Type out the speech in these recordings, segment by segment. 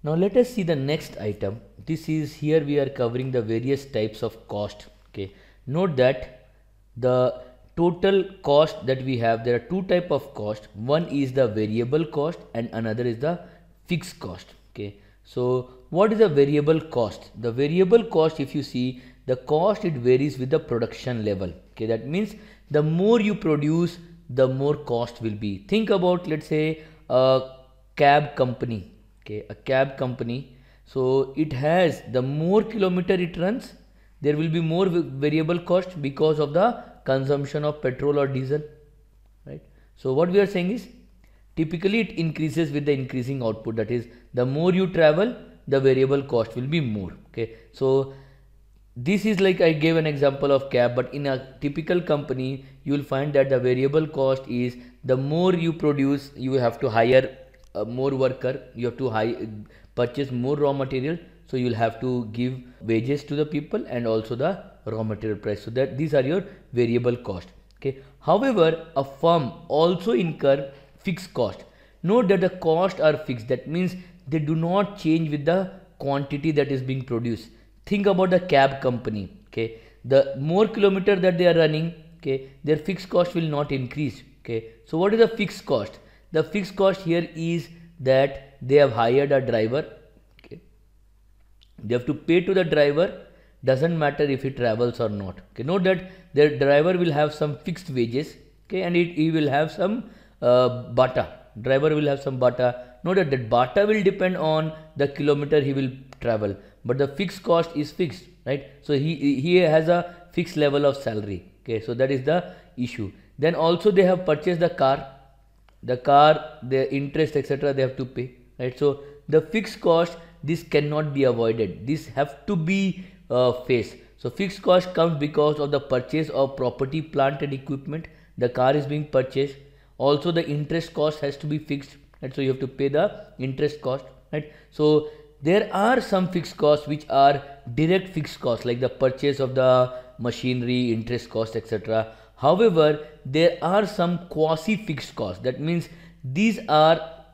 Now let us see the next item. This is here we are covering the various types of cost. Okay. Note that the total cost that we have, there are two type of cost. One is the variable cost and another is the fixed cost. Okay. So what is the variable cost? The variable cost, if you see the cost, it varies with the production level. Okay. That means the more you produce, the more cost will be. Think about, let's say, a cab company. Okay, a cab company, so it has, the more kilometer it runs, there will be more variable cost because of the consumption of petrol or diesel, right? So what we are saying is, typically it increases with the increasing output, that is, the more you travel, the variable cost will be more. Okay, so this is like I gave an example of cab, but in a typical company you will find that the variable cost is, the more you produce, you have to hire more worker, you have to purchase more raw material, so you will have to give wages to the people and also the raw material price, so that these are your variable cost. Okay, however a firm also incur fixed cost. Note that the costs are fixed, that means they do not change with the quantity that is being produced. Think about the cab company. Okay, the more kilometer that they are running, okay, their fixed cost will not increase. Okay, so what is the fixed cost? The fixed cost here is that they have hired a driver. Okay, they have to pay to the driver, doesn't matter if he travels or not. Okay, note that their driver will have some fixed wages. Okay, and he will have some bata, driver will have some bata. Note that that bata will depend on the kilometer he will travel, but the fixed cost is fixed, right? So he has a fixed level of salary. Okay, so that is the issue. Then also they have purchased the car, the interest, etc., they have to pay, right? So the fixed cost, this cannot be avoided, this have to be faced. So fixed cost comes because of the purchase of property, plant and equipment. The car is being purchased. Also the interest cost has to be fixed, right? So you have to pay the interest cost, right? So there are some fixed costs which are direct fixed costs, like the purchase of the machinery, interest cost, etc. However, there are some quasi fixed costs, that means these are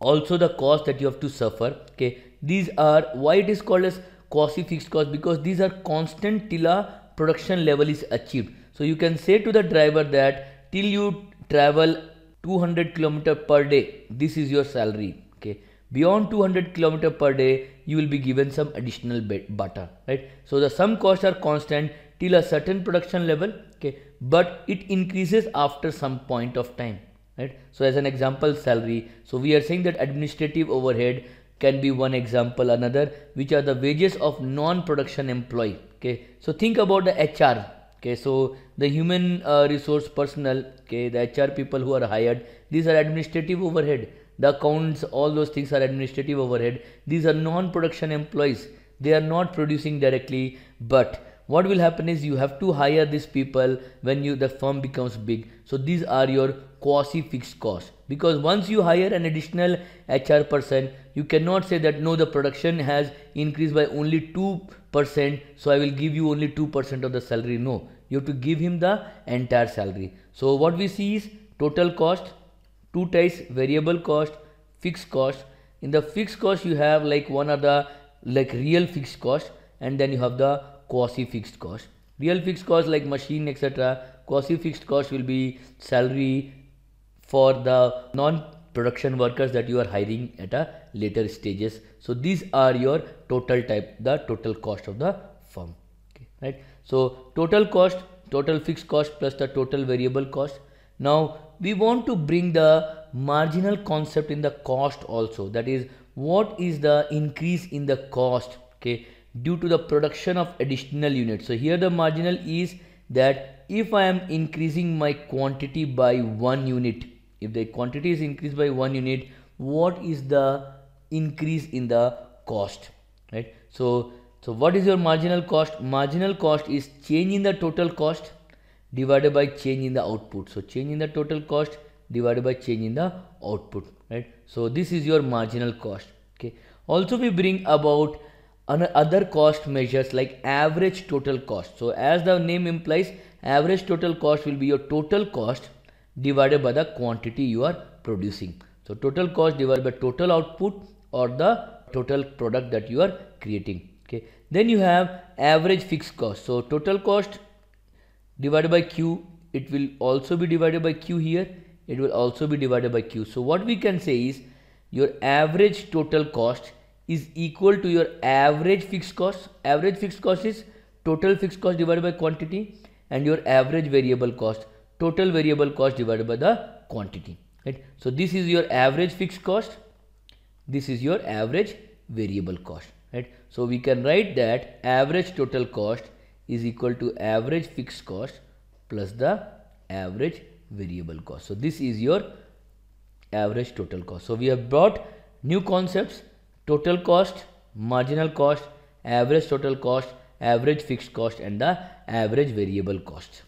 also the cost that you have to suffer. Okay, these are, why it is called as quasi fixed cost, because these are constant till a production level is achieved. So you can say to the driver that till you travel 200 kilometer per day, this is your salary. Okay, beyond 200 kilometer per day, you will be given some additional bata, right? So the some costs are constant till a certain production level. Okay, but it increases after some point of time, right? So as an example, salary, so we are saying that administrative overhead can be one example. Another, which are the wages of non-production employee. Okay, so think about the HR. Okay, so the human resource personnel, okay, the HR people who are hired, these are administrative overhead. The accounts, all those things are administrative overhead. These are non-production employees, they are not producing directly, but what will happen is you have to hire these people when the firm becomes big. So these are your quasi fixed costs, because once you hire an additional HR person, you cannot say that no, the production has increased by only 2%, so I will give you only 2% of the salary. No, you have to give him the entire salary. So what we see is total cost, two types: variable cost, fixed cost. In the fixed cost you have like one are the like real fixed cost, and then you have the quasi fixed cost. Real fixed cost like machine, etc. Quasi fixed cost will be salary for the non production workers that you are hiring at a later stages. So these are your total type, the total cost of the firm. Okay, right? So total cost, total fixed cost plus the total variable cost. Now we want to bring the marginal concept in the cost also, that is, what is the increase in the cost, okay, due to the production of additional units. So here the marginal is that if I am increasing my quantity by 1 unit, if the quantity is increased by 1 unit, what is the increase in the cost, right? So what is your marginal cost? Marginal cost is change in the total cost divided by change in the output. So change in the total cost divided by change in the output, right? So this is your marginal cost. Okay, also we bring about other cost measures like average total cost. So as the name implies, average total cost will be your total cost divided by the quantity you are producing. So total cost divided by total output or the total product that you are creating. Okay, then you have average fixed cost. So total cost divided by Q, it will also be divided by Q here, it will also be divided by Q. So what we can say is your average total cost is equal to your average fixed cost. Average fixed cost is total fixed cost divided by quantity, and your average variable cost, total variable cost divided by the quantity, right? So this is your average fixed cost, this is your average variable cost, right? So we can write that average total cost is equal to average fixed cost plus the average variable cost. So this is your average total cost. So we have brought new concepts: total cost, marginal cost, average total cost, average fixed cost, and the average variable cost.